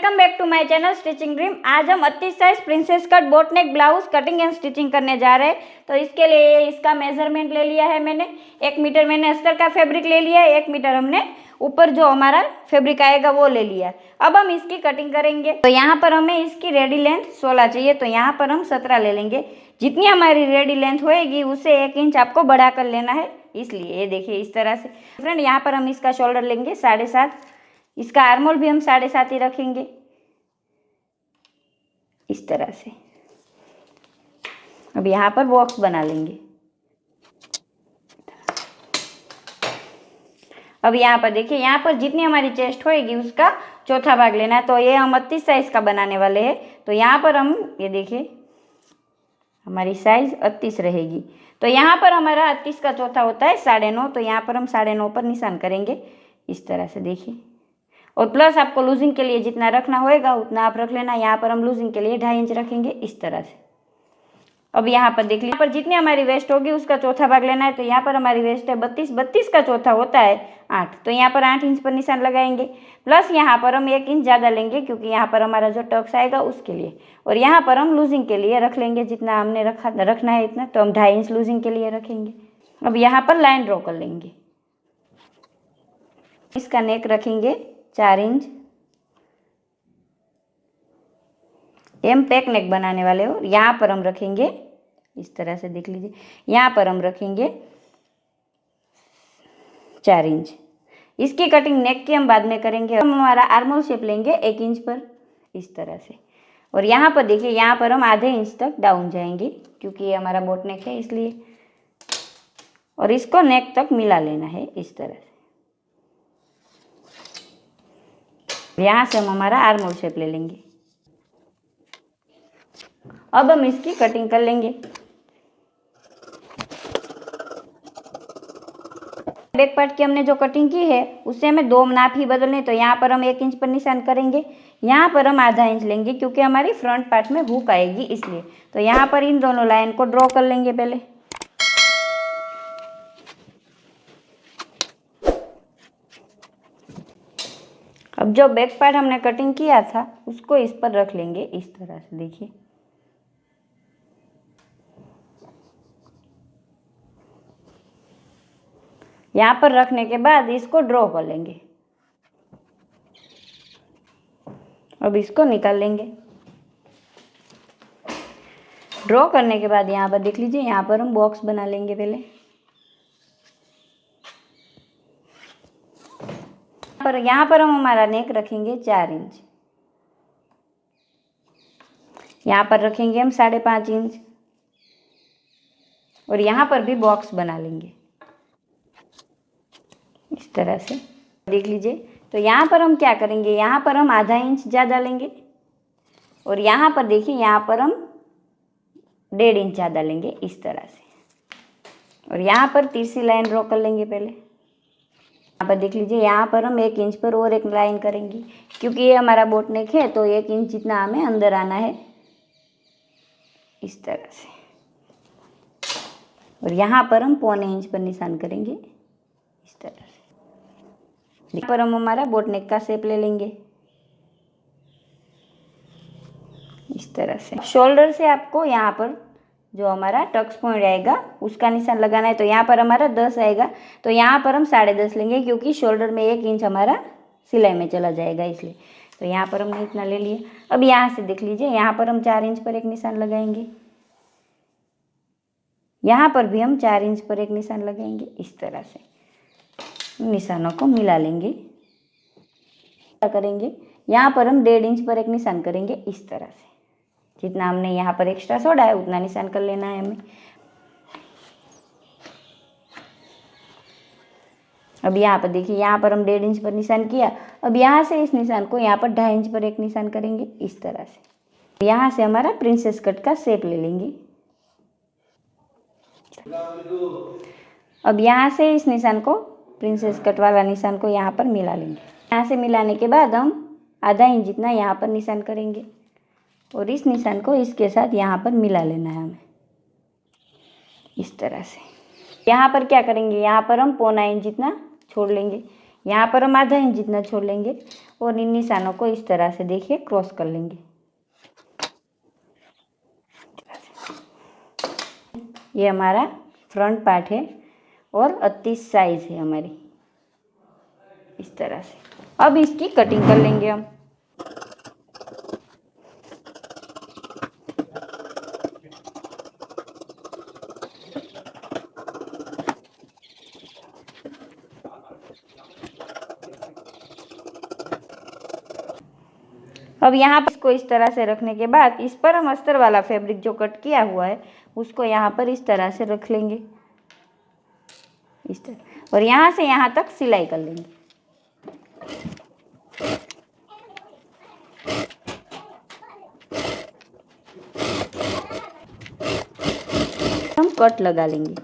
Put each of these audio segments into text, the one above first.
Welcome back to my channel stitching dream. आज हम 38 size princess cut boat neck blouse cutting and stitching करने जा रहे हैं। तो इसके लिए इसका मेजरमेंट ले लिया है मैंने। 1 मीटर मैंने अस्तर का फैब्रिक ले लिया है, 1 मीटर हमने ऊपर जो हमारा फैब्रिक आएगा वो ले लिया। अब हम इसकी कटिंग करेंगे। तो यहाँ पर हमें इसकी रेडी लेंथ 16 चाहिए, तो यहाँ पर हम 17 ले लेंगे। जितनी हमारी रेडी लेंथ होएगी उससे 1 इंच आपको बढ़ा कर लेना है, इसलिए ये देखिए इस तरह से। फ्रेंड यहाँ पर हम इसका शोल्डर लेंगे 7.5, इसका आर्मोल भी हम 7.5 ही रखेंगे इस तरह से। अब यहाँ पर बॉक्स बना लेंगे। अब यहाँ पर देखिए, यहाँ पर जितनी हमारी चेस्ट होएगी उसका चौथा भाग लेना है। तो ये हम 38 साइज का बनाने वाले हैं। तो यहाँ पर हम ये देखिए हमारी साइज 38 रहेगी। तो यहाँ पर हमारा 38 का चौथा होता है 9.5। तो यहाँ पर हम 9.5 पर निशान करेंगे इस तरह से देखिए। और प्लस आपको लूजिंग के लिए जितना रखना होएगा उतना आप रख लेना। यहाँ पर हम लूजिंग के लिए 2.5 इंच रखेंगे इस तरह से। अब यहाँ पर देख लीजिए, यहाँ पर जितनी हमारी वेस्ट होगी उसका चौथा भाग लेना है। तो यहाँ पर हमारी वेस्ट है 32, 32 का चौथा होता है 8। तो यहाँ पर 8 इंच पर निशान लगाएंगे। प्लस यहाँ पर हम 1 इंच ज़्यादा लेंगे क्योंकि यहाँ पर हमारा जो टक्स आएगा उसके लिए। और यहाँ पर हम लूजिंग के लिए रख लेंगे जितना हमने रखना है इतना। तो हम 2.5 इंच लूजिंग के लिए रखेंगे। अब यहाँ पर लाइन ड्रॉ कर लेंगे। इसका नेक रखेंगे 4 इंच। एम पैक नेक बनाने वाले हो। यहाँ पर हम रखेंगे इस तरह से देख लीजिए, यहाँ पर हम रखेंगे 4 इंच। इसकी कटिंग नेक की हम बाद में करेंगे। हम हमारा आर्मोल शेप लेंगे 1 इंच पर इस तरह से। और यहाँ पर देखिए, यहाँ पर हम आधे इंच तक डाउन जाएंगे क्योंकि ये हमारा बोट नेक है इसलिए। और इसको नेक तक मिला लेना है इस तरह से। यहाँ से हम हमारा आर्मोल शेप ले लेंगे। अब हम इसकी कटिंग कर लेंगे। बैक पार्ट की हमने जो कटिंग की है उससे हमें 2 नाप ही बदलने। तो यहाँ पर हम 1 इंच पर निशान करेंगे। यहाँ पर हम आधा इंच लेंगे क्योंकि हमारी फ्रंट पार्ट में हुक आएगी इसलिए। तो यहाँ पर इन दोनों लाइन को ड्रॉ कर लेंगे पहले। अब जो बैक पार्ट हमने कटिंग किया था उसको इस पर रख लेंगे इस तरह से देखिए। यहाँ पर रखने के बाद इसको ड्रॉ कर लेंगे। अब इसको निकाल लेंगे। ड्रॉ करने के बाद यहाँ पर देख लीजिए, यहाँ पर हम बॉक्स बना लेंगे पहले। यहाँ पर हम हमारा नेक रखेंगे 4 इंच। यहाँ पर रखेंगे हम 5.5 इंच। और यहाँ पर भी बॉक्स बना लेंगे इस तरह से देख लीजिए। तो यहाँ पर हम क्या करेंगे, यहाँ पर हम आधा इंच ज़्यादा लेंगे। और यहाँ पर देखिए, यहाँ पर हम 1.5 इंच ज़्यादा लेंगे इस तरह से। और यहाँ पर तिरछी लाइन ड्रॉ कर लेंगे पहले। यहाँ पर देख लीजिए, यहाँ पर हम 1 इंच पर और एक लाइन करेंगे क्योंकि ये हमारा बोट नेक है। तो 1 इंच जितना हमें अंदर आना है इस तरह से। और यहाँ पर हम 0.25 इंच पर निशान करेंगे इस तरह से। यहाँ पर हम हमारा बोट नेक का शेप ले लेंगे इस तरह से। शोल्डर से आपको यहाँ पर जो हमारा टक्स पॉइंट आएगा उसका निशान लगाना है। तो यहाँ पर हमारा 10 आएगा। तो यहाँ पर हम 10.5 लेंगे क्योंकि शोल्डर में 1 इंच हमारा सिलाई में चला जाएगा इसलिए। तो यहाँ पर हमने इतना ले लिया। अब यहाँ से देख लीजिए, यहाँ पर हम 4 इंच पर एक निशान लगाएंगे। यहाँ पर भी हम 4 इंच पर एक निशान लगाएंगे इस तरह से। निशानों को मिला लेंगे। क्या करेंगे, यहाँ पर हम 1.5 इंच पर एक निशान करेंगे इस तरह से। जितना हमने यहाँ पर एक्स्ट्रा छोड़ा है उतना निशान कर लेना है हमें। अब यहाँ पर देखिए, यहाँ पर हम 1.5 इंच पर निशान किया। अब यहाँ से इस निशान को यहाँ पर 2.5 इंच पर एक निशान करेंगे इस तरह से। यहाँ से हमारा प्रिंसेस कट का शेप ले लेंगे। अब यहाँ से इस निशान को, प्रिंसेस कट वाला निशान को यहाँ पर मिला लेंगे। यहाँ से मिलाने के बाद हम आधा इंच जितना यहाँ पर निशान करेंगे। और इस निशान को इसके साथ यहाँ पर मिला लेना है हमें इस तरह से। यहाँ पर क्या करेंगे, यहाँ पर हम 0.25 इंच जितना छोड़ लेंगे। यहाँ पर हम आधा इंच जितना छोड़ लेंगे। और इन निशानों को इस तरह से देखिए क्रॉस कर लेंगे। ये हमारा फ्रंट पार्ट है और 38 साइज है हमारी, इस तरह से। अब इसकी कटिंग कर लेंगे हम। अब यहाँ पर इसको इस तरह से रखने के बाद इस पर हम अस्तर वाला फैब्रिक जो कट किया हुआ है उसको यहाँ पर इस तरह से रख लेंगे, इस तरह, और यहाँ से यहाँ तक सिलाई कर लेंगे। हम कट लगा लेंगे।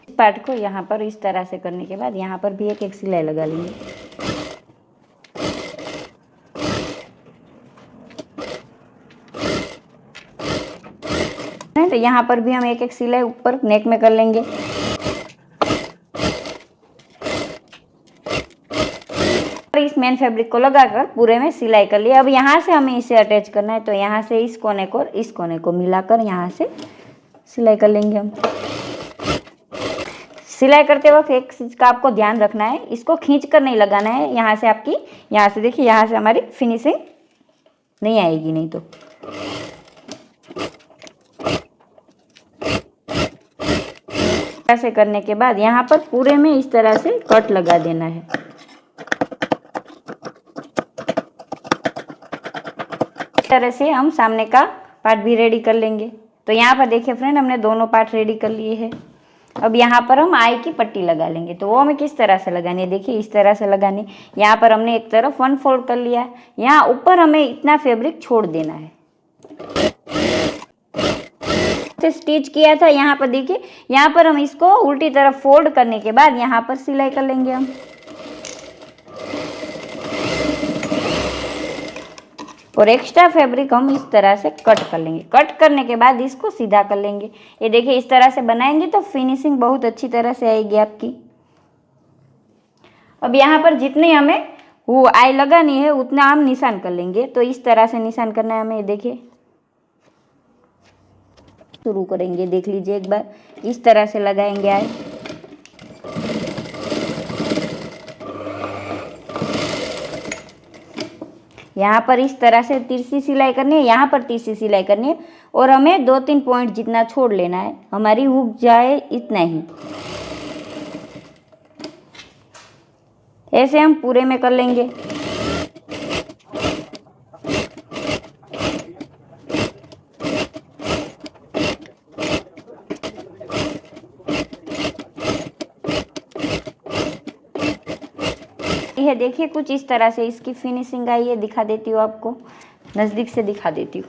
इस पार्ट को यहाँ पर इस तरह से करने के बाद यहाँ पर भी एक एक सिलाई लगा लेंगे। तो यहाँ पर भी हम एक एक सिलाई ऊपर नेक में कर लेंगे। इस मेन फैब्रिक को लगाकर पूरे में सिलाई कर लिया। अब यहाँ से हमें इसे अटैच करना है, तो यहाँ से इस कोने को इस कोने को मिलाकर यहाँ से सिलाई कर लेंगे हम। सिलाई करते वक्त एक चीज का आपको ध्यान रखना है, इसको खींच कर नहीं लगाना है। यहाँ से आपकी, यहाँ से देखिए, यहाँ से हमारी फिनिशिंग नहीं आएगी नहीं तो। ऐसे करने के बाद यहाँ पर पूरे में इस तरह से कट लगा देना है। इस तरह से हम सामने का पार्ट भी रेडी कर लेंगे। तो यहाँ पर देखिए फ्रेंड, हमने दोनों पार्ट रेडी कर लिए हैं। अब यहाँ पर हम आई की पट्टी लगा लेंगे। तो वो हमें किस तरह से लगानी है, देखिए इस तरह से लगानी। यहाँ पर हमने एक तरफ 1 फोल्ड कर लिया है, यहाँ ऊपर हमें इतना फैब्रिक छोड़ देना है। स्टिच किया था, यहाँ पर देखिए, यहाँ पर हम इसको उल्टी तरफ फोल्ड करने के बाद यहाँ पर सिलाई कर लेंगे हम। और एक्स्ट्रा फैब्रिक हम इस तरह से कट कर लेंगे। कट करने के बाद इसको सीधा कर लेंगे। ये देखिए इस तरह से बनाएंगे तो फिनिशिंग बहुत अच्छी तरह से आएगी आपकी। अब यहाँ पर जितनी हमें वो आई लगानी है उतना हम निशान कर लेंगे। तो इस तरह से निशान करना है हमें। देखिए शुरू करेंगे, देख लीजिए एक बार, इस तरह से लगाएंगे आई। यहाँ पर इस तरह से तिरछी सिलाई करनी है, यहाँ पर तिरछी सिलाई करनी है, और हमें 2-3 पॉइंट जितना छोड़ लेना है, हमारी हुक जाए इतना ही। ऐसे हम पूरे में कर लेंगे। है देखिए कुछ इस तरह से इसकी फिनिशिंग आई है। दिखा देती हूँ आपको, नजदीक से दिखा देती हूँ।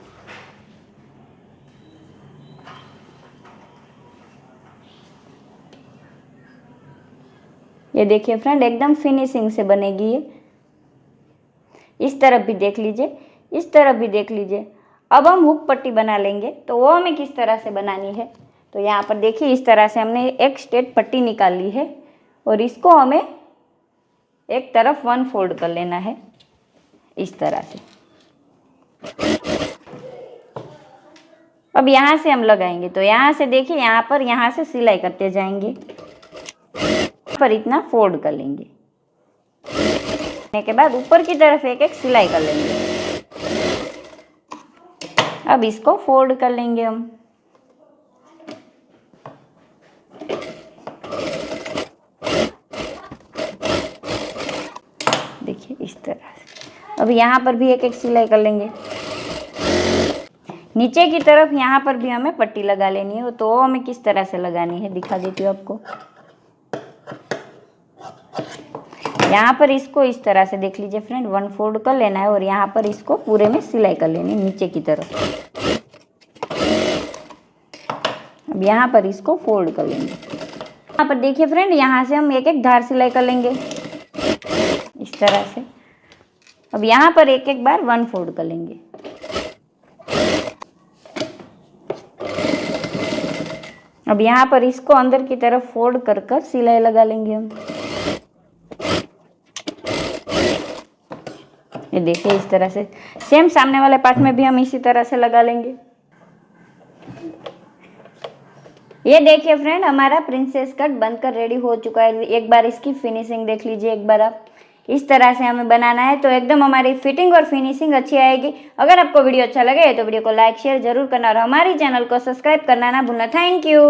ये देखिए फ्रेंड, एकदम फिनिशिंग से बनेगी ये। इस तरफ भी देख लीजिए, इस तरफ भी देख लीजिए। अब हम हुक पट्टी बना लेंगे। तो वो हमें किस तरह से बनानी है, तो यहाँ पर देखिए इस तरह से हमने एक स्ट्रेट पट्टी निकाल ली है और इसको हमें एक तरफ 1 फोल्ड कर लेना है इस तरह से। अब यहाँ से हम लगाएंगे। तो यहाँ से देखिए, यहाँ से सिलाई करते जाएंगे, यहाँ पर इतना फोल्ड कर लेंगे। करने के बाद ऊपर की तरफ एक एक सिलाई कर लेंगे। अब इसको फोल्ड कर लेंगे हम। देखिए इस तरह से। अब यहाँ पर भी एक एक सिलाई कर लेंगे। नीचे की तरफ यहाँ पर भी हमें पट्टी लगा लेनी है। तो वो हमें किस तरह से लगानी है दिखा देती हूँ आपको। यहाँ पर इसको इस तरह से देख लीजिए फ्रेंड, 1 फोल्ड कर लेना है और यहाँ पर इसको पूरे में सिलाई कर लेनी है नीचे की तरफ। अब यहाँ पर इसको फोल्ड कर लेंगे। यहाँ पर देखिए फ्रेंड, यहाँ से हम एक एक धार सिलाई कर लेंगे इस तरह से। अब यहाँ पर एक एक बार 1 फोल्ड कर लेंगे। अब यहाँ पर इसको अंदर की तरफ फोल्ड कर कर सिलाई लगा लेंगे हम। ये देखिए इस तरह से सेम सामने वाले पार्ट में भी हम इसी तरह से लगा लेंगे। ये देखिए फ्रेंड, हमारा प्रिंसेस कट बनकर रेडी हो चुका है। एक बार इसकी फिनिशिंग देख लीजिए एक बार आप। इस तरह से हमें बनाना है तो एकदम हमारी फिटिंग और फिनिशिंग अच्छी आएगी। अगर आपको वीडियो अच्छा लगे तो वीडियो को लाइक शेयर जरूर करना और हमारी चैनल को सब्सक्राइब करना ना भूलना। Thank you.